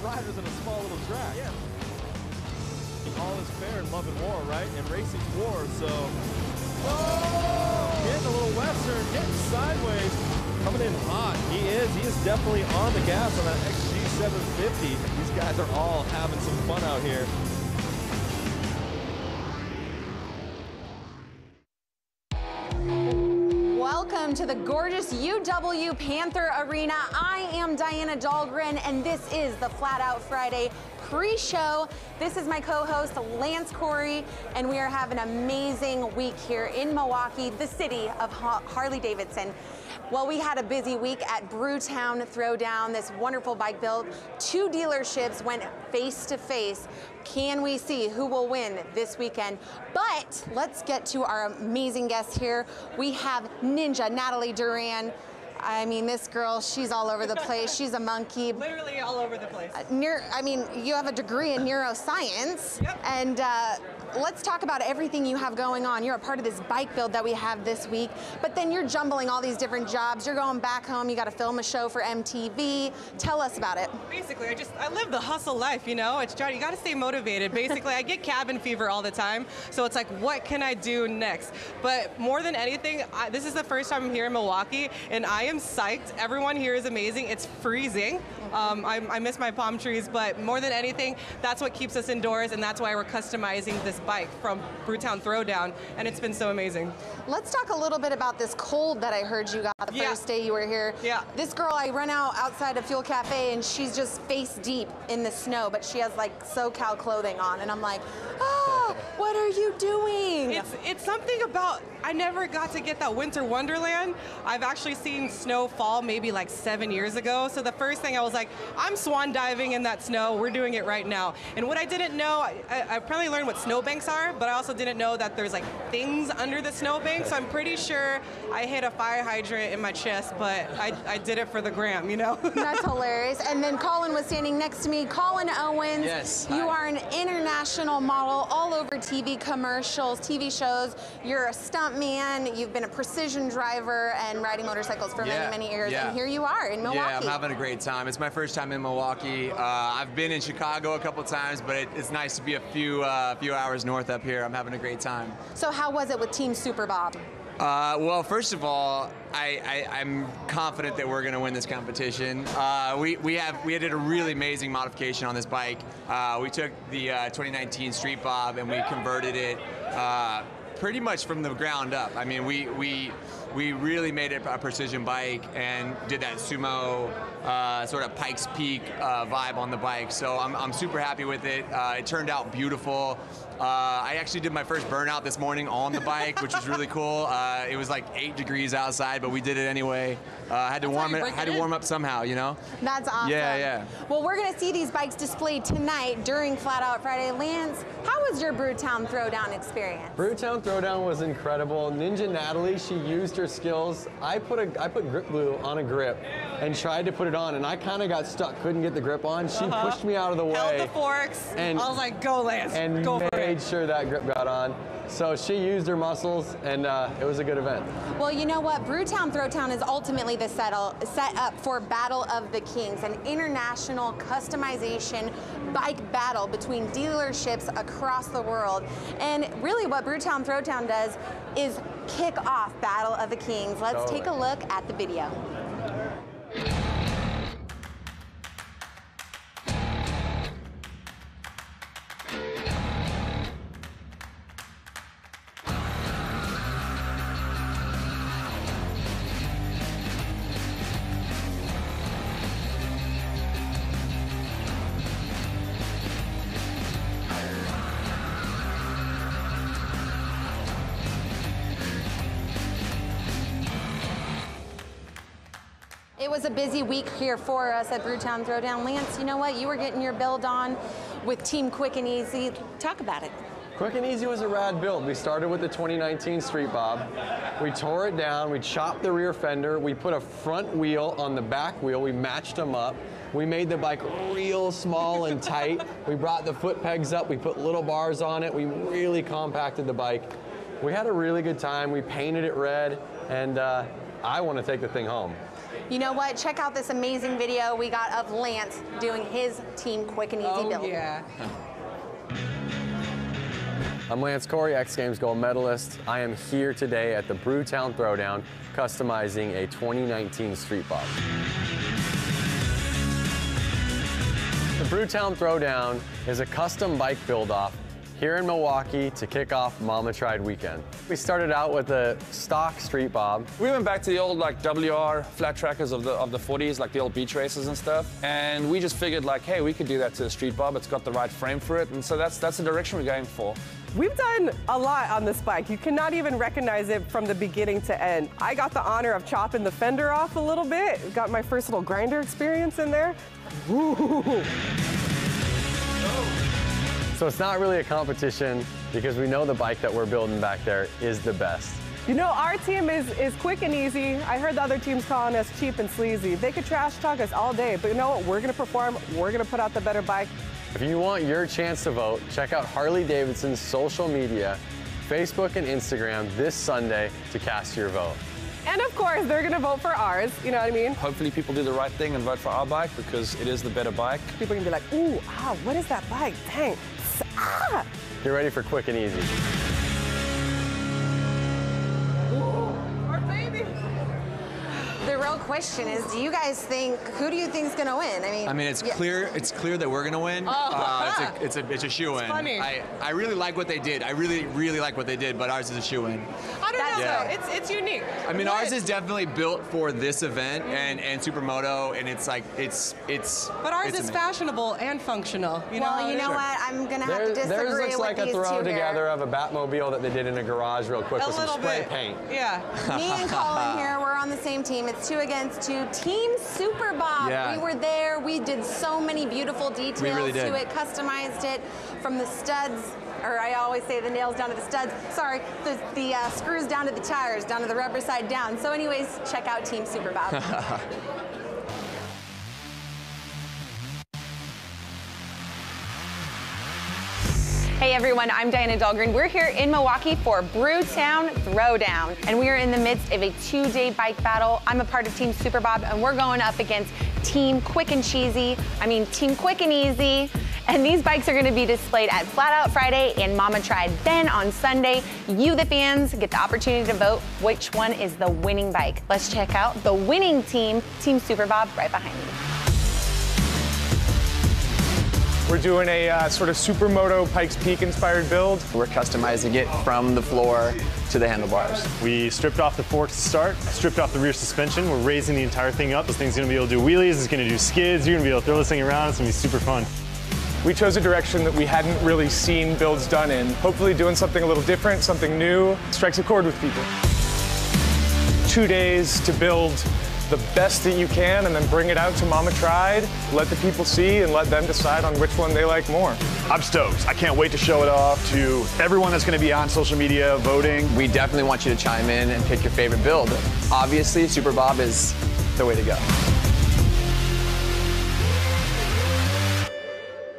riders in a small little track. Yeah. All is fair in love and war, right? And racing's war, so... Oh! Getting a little western, getting sideways. Coming in hot. He is definitely on the gas on that XG750. These guys are all having some fun out here. Welcome to the gorgeous UW Panther Arena. I am Diana Dahlgren, and this is the Flat Out Friday pre-show. This is my co-host, Lance Corey, and we are having an amazing week here in Milwaukee, the city of Harley-Davidson. Well, we had a busy week at Brewtown Throwdown, this wonderful bike build. Two dealerships went face to face. Can we see who will win this weekend? But let's get to our amazing guests here. We have Ninja Natalie Duran. I mean, this girl, she's all over the place. She's a monkey. Literally all over the place. You have a degree in neuroscience. Yep. And let's talk about everything you have going on. You're a part of this bike build that we have this week, but then you're jumbling all these different jobs. You're going back home. You got to film a show for MTV. Tell us about it. Basically, I live the hustle life, you know? It's you got to stay motivated. Basically, I get cabin fever all the time, so it's like, what can I do next? But more than anything, this is the first time I'm here in Milwaukee, and I am psyched. Everyone here is amazing. It's freezing. I miss my palm trees, but more than anything, that's what keeps us indoors, and that's why we're customizing this bike from Brewtown Throwdown, and it's been so amazing. Let's talk a little bit about this cold that I heard you got the first day you were here. Yeah. This girl, I run outside of Fuel Cafe, and she's just face deep in the snow, but she has like SoCal clothing on, and I'm like, oh, what are you doing? It's something about, I never got to get that winter wonderland. I've actually seen snow fall maybe like 7 years ago, so the first thing I was like, I'm swan diving in that snow. We're doing it right now. And what I didn't know, I probably learned what snowbanks are, but I also didn't know that there's like things under the snowbank, so I'm pretty sure I hit a fire hydrant in my chest, but I did it for the gram, you know? That's hilarious. And then Colin was standing next to me. Colin Owens. Yes. You are an international model all over TV commercials, TV shows. You're a stunt man. You've been a precision driver and riding motorcycles for many, many years. And here you are in Milwaukee. Yeah, I'm having a great time. It's my first time in Milwaukee. I've been in Chicago a couple times, but it's nice to be a few hours north up here. I'm having a great time. So how was it with Team Super Bob? Well, first of all, I'm confident that we're going to win this competition. We did a really amazing modification on this bike. We took the 2019 Street Bob and we converted it pretty much from the ground up. I mean, we really made it a precision bike and did that sumo sort of Pikes Peak vibe on the bike. So I'm super happy with it. It turned out beautiful. I actually did my first burnout this morning on the bike, which was really cool. It was like 8 degrees outside, but we did it anyway. Had to warm up somehow, you know? That's awesome. Yeah. Well, we're going to see these bikes displayed tonight during Flat Out Friday. Lance, how was your Brewtown Throwdown experience? Brewtown Throwdown was incredible. Ninja Natalie, she used her skills. I put grip glue on a grip and tried to put it on, and I kind of got stuck, couldn't get the grip on. She pushed me out of the way. Held the forks. And I was like, go Lance, and go for it. Made sure that grip got on. So she used her muscles, and it was a good event. Well, you know what? Brewtown Throwdown is ultimately the set up for Battle of the Kings, an international customization bike battle between dealerships across the world. And really what Brewtown Throwdown does is kick off Battle of the Kings. Let's take a look at the video. It was a busy week here for us at Brewtown Throwdown. Lance, you know what? You were getting your build on with Team Quick and Easy. Talk about it. Quick and Easy was a rad build. We started with the 2019 Street Bob. We tore it down, we chopped the rear fender, we put a front wheel on the back wheel, we matched them up. We made the bike real small and tight. We brought the foot pegs up, we put little bars on it, we really compacted the bike. We had a really good time, we painted it red, and I want to take the thing home. You know what? Check out this amazing video we got of Lance doing his Team Quick and Easy build. Yeah. I'm Lance Corey, X Games gold medalist. I am here today at the Brewtown Throwdown, customizing a 2019 Street Bob. The Brewtown Throwdown is a custom bike build-off here in Milwaukee to kick off Mama Tried weekend. We started out with a stock Street Bob. We went back to the old like WR flat trackers of the 40s, like the old beach races and stuff. And we just figured like, hey, we could do that to the Street Bob. It's got the right frame for it. And so that's the direction we're going for. We've done a lot on this bike. You cannot even recognize it from the beginning to end. I got the honor of chopping the fender off a little bit. Got my first little grinder experience in there. Ooh. So it's not really a competition because we know the bike that we're building back there is the best. You know, our team is quick and easy. I heard the other teams calling us cheap and sleazy. They could trash talk us all day, but you know what? We're gonna perform, we're gonna put out the better bike. If you want your chance to vote, check out Harley-Davidson's social media, Facebook and Instagram this Sunday to cast your vote. And of course, they're gonna vote for ours, you know what I mean? Hopefully people do the right thing and vote for our bike because it is the better bike. People are gonna be like, ooh, what is that bike? Dang, ah! Get ready for quick and easy. Our baby. The real question is, who do you think's gonna win? I mean, it's clear that we're gonna win. Oh. It's a shoe-in. funny. I really like what they did. I really like what they did, but ours is a shoe-in. I don't know, Yeah. though. It's unique. I mean, ours is definitely built for this event and Supermoto, and it's like it's. But ours it's is amazing. fashionable and functional. You Well, know you know Sure. what? I'm gonna have to Theirs disagree looks with like a these throw two together here. of a Batmobile that they did in a garage real quick A with some little spray bit. paint. Yeah. Me and Colin here, we're on the same team. It's 2 against 2. Team Super Bob. Yeah. We were there. We did so many beautiful details really did. to it, customized it from the studs, or I always say the nails down to the studs. Sorry, the screws down to the tires, down to the rubber side down. So anyways, check out Team Super Bob. Hey everyone, I'm Diana Dahlgren. We're here in Milwaukee for Brewtown Throwdown, and we are in the midst of a 2-day bike battle. I'm a part of Team Super Bob, and we're going up against Team Quick and Easy, and these bikes are gonna be displayed at Flat Out Friday and Mama Tried. Then on Sunday, you the fans get the opportunity to vote which one is the winning bike. Let's check out the winning team, Team Super Bob, right behind me. We're doing a sort of Supermoto Pikes Peak inspired build. We're customizing it from the floor to the handlebars. We stripped off the forks to start, stripped off the rear suspension. We're raising the entire thing up. This thing's gonna be able to do wheelies, it's gonna do skids, you're gonna be able to throw this thing around, it's gonna be super fun. We chose a direction that we hadn't really seen builds done in. Hopefully doing something a little different, something new, strikes a chord with people. 2 days to build the best that you can and then bring it out to Mama Tried, let the people see and let them decide on which one they like more. I'm stoked. I can't wait to show it off to everyone that's gonna be on social media voting. We definitely want you to chime in and pick your favorite build. Obviously, Super Bob is the way to go.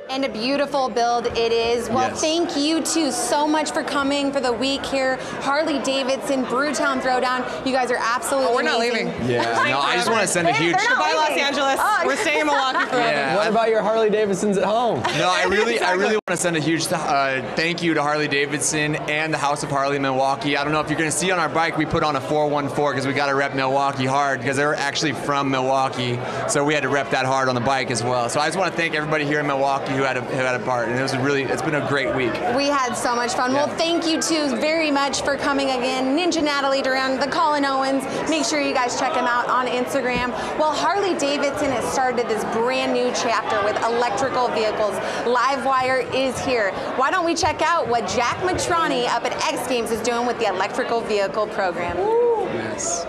And a beautiful build it is. Well, Yes. thank you two so much for coming for the week here. Harley-Davidson, Brewtown Throwdown. You guys are absolutely We're not amazing. leaving. Yeah. No, I just want to send a huge. They're not Bye, Los leaving. Angeles. Oh, We're staying in Milwaukee forever. Yeah. What about your Harley-Davidsons at home? No, I really want to send a huge thank you to Harley-Davidson and the House of Harley in Milwaukee. I don't know if you're going to see on our bike, we put on a 414 because we got to rep Milwaukee hard because they're actually from Milwaukee, so we had to rep that hard on the bike as well. So I just want to thank everybody here in Milwaukee who had a part, and it's been a great week. We had so much fun. Yeah. Well, thank you two very much for coming again. Ninja Natalie Duran, the Colin Owens. Make sure you guys check him out on Instagram. Well, Harley-Davidson has started this brand new chapter with electrical vehicles. Livewire is here. Why don't we check out what Jack Matrani up at X Games is doing with the electrical vehicle program? Yes.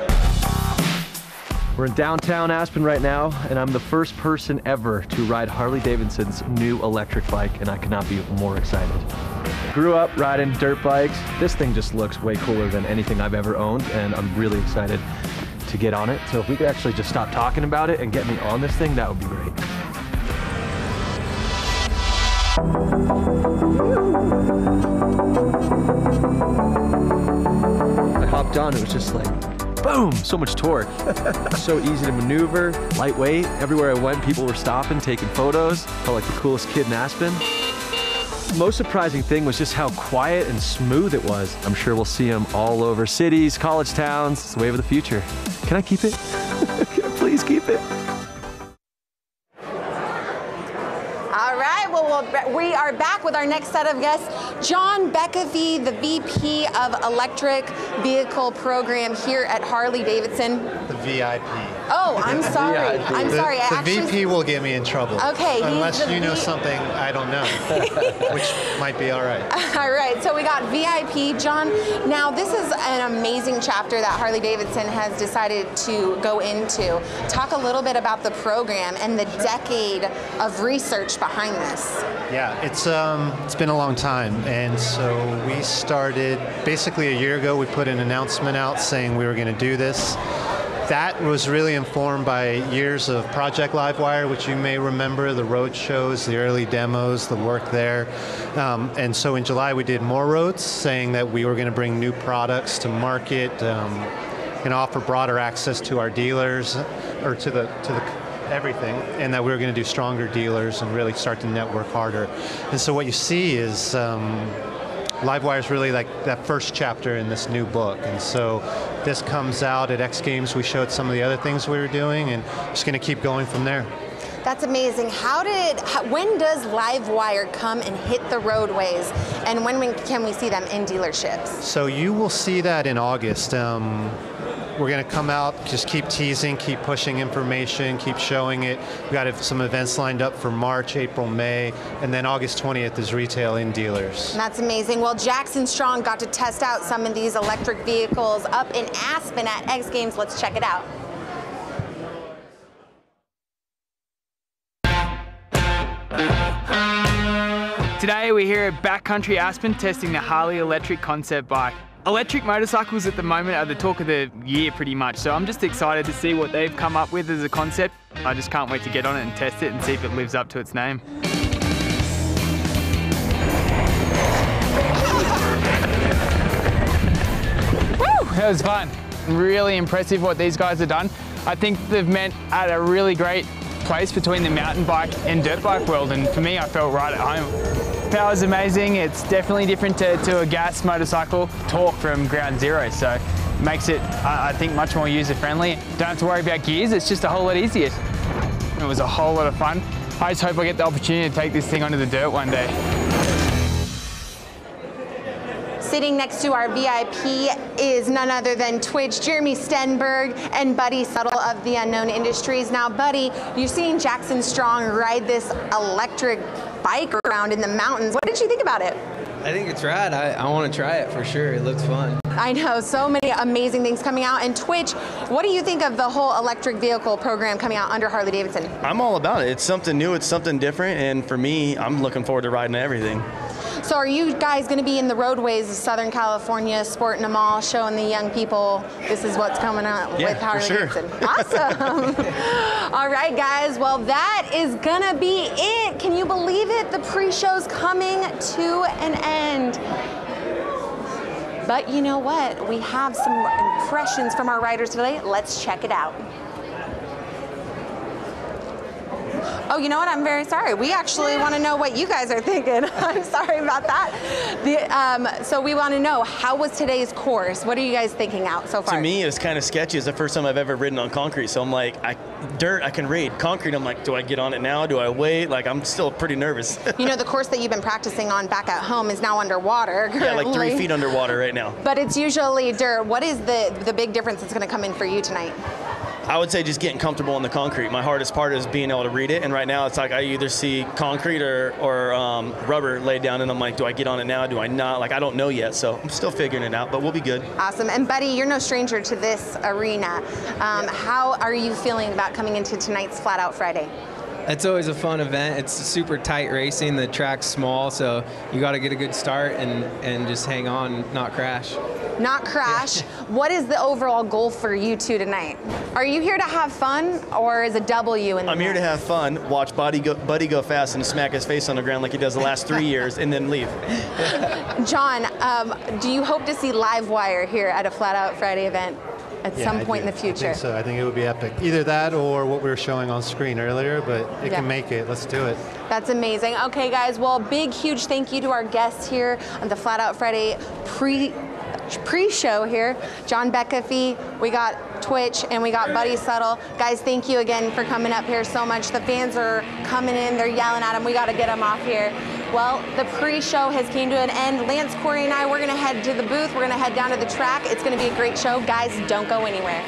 We're in downtown Aspen right now, and I'm the first person ever to ride Harley-Davidson's new electric bike, and I could not be more excited. Grew up riding dirt bikes. This thing just looks way cooler than anything I've ever owned, and I'm really excited to get on it. So if we could actually just stop talking about it and get me on this thing, that would be great. I hopped on, it was just like boom, so much torque. So easy to maneuver, lightweight. Everywhere I went, people were stopping, taking photos. Felt like the coolest kid in Aspen. Most surprising thing was just how quiet and smooth it was. I'm sure we'll see them all over cities, college towns. It's the wave of the future. Can I keep it? Can I please keep it? All right, well, we are back with our next set of guests. John Beckevy, the VP of Electric Vehicle Program here at Harley-Davidson. The VIP. Oh, I'm sorry. I'm sorry. The VP will get me in trouble. Okay. Unless you know something I don't know, which might be all right. All right, so we got VIP. John, now this is an amazing chapter that Harley-Davidson has decided to go into. Talk a little bit about the program and the decade of research behind this. Yeah, it's been a long time, and so we started basically a year ago. We put an announcement out saying we were going to do this. That was really informed by years of Project Livewire, which you may remember, the road shows, the early demos, the work there. And so in July we did more roads, saying that we were going to bring new products to market and offer broader access to our dealers, or to the everything, and that we were going to do stronger dealers and really start to network harder. And so what you see is Livewire is really like that first chapter in this new book. And so this comes out at X Games. We showed some of the other things we were doing, and just going to keep going from there. That's amazing. When does Livewire come and hit the roadways, and when can we see them in dealerships? So you will see that in August. We're going to come out, just keep teasing, keep pushing information, keep showing it. We've got some events lined up for March, April, May, and then August 20th is retail in dealers. That's amazing. Well, Jackson Strong got to test out some of these electric vehicles up in Aspen at X Games. Let's check it out. Today we're here at Backcountry Aspen testing the Harley electric concept bike. Electric motorcycles at the moment are the talk of the year pretty much, so I'm just excited to see what they've come up with as a concept. I just can't wait to get on it and test it and see if it lives up to its name. Woo! That was fun. Really impressive what these guys have done. I think they've met at a really great place between the mountain bike and dirt bike world, and for me I felt right at home. Power's amazing. It's definitely different to a gas motorcycle. Torque from ground zero, so makes it, I think, much more user-friendly. Don't have to worry about gears, it's just a whole lot easier. It was a whole lot of fun. I just hope I get the opportunity to take this thing onto the dirt one day. Sitting next to our VIP is none other than Twitch, Jeremy Stenberg, and Buddy Settle of the Unknown Industries. Now, Buddy, you've seen Jackson Strong ride this electric bike around in the mountains. What did you think about it? I think it's rad. I want to try it for sure. It looks fun. I know, so many amazing things coming out. And Twitch, what do you think of the whole electric vehicle program coming out under Harley-Davidson? I'm all about it. It's something new, it's something different, and for me, I'm looking forward to riding everything. So are you guys going to be in the roadways of Southern California, sporting them all, showing the young people this is what's coming up with Harley-Davidson? Sure. Awesome. All right, guys. Well, that is going to be it. Can you believe it? The pre-show's coming to an end. But you know what? We have some impressions from our riders today. Let's check it out. Oh, you know what? I'm very sorry. We actually want to know what you guys are thinking. I'm sorry about that. So we want to know, how was today's course? What are you guys thinking out so far? To me, it's kind of sketchy. It's the first time I've ever ridden on concrete. So I'm like, dirt, I can read. Concrete, I'm like, do I get on it now? Do I wait? Like, I'm still pretty nervous. You know, the course that you've been practicing on back at home is now underwater currently. Yeah, like 3 feet underwater right now. But it's usually dirt. What is the big difference that's going to come in for you tonight? I would say just getting comfortable on the concrete. My hardest part is being able to read it, and right now it's like I either see concrete or rubber laid down, and I'm like, do I get on it now? Do I not? Like, I don't know yet, so I'm still figuring it out, but we'll be good. Awesome. And Buddy, you're no stranger to this arena. How are you feeling about coming into tonight's Flat Out Friday? It's always a fun event. It's super tight racing. The track's small, so you got to get a good start and just hang on, not crash. Not crash. Yeah. What is the overall goal for you two tonight? Are you here to have fun, or is a W in the I'm here to have fun, watch Buddy go fast and smack his face on the ground like he does the last 3 years, and then leave. John, do you hope to see Livewire here at a Flat Out Friday event? at Yeah, some I point do. in the future. I think so. I think it would be epic. Either that or what we were showing on screen earlier, but it Yeah. can make it. Let's do it. That's amazing. Okay, guys, well, big, huge thank you to our guests here on the Flat Out Friday pre-show here. John Beckefee, we got Twitch, and we got Buddy Settle. Guys, thank you again for coming up here so much. The fans are coming in, they're yelling at them. We got to get them off here. Well, the pre-show has came to an end. Lance, Corey, and I, we're going to head to the booth. We're going to head down to the track. It's going to be a great show. Guys, don't go anywhere.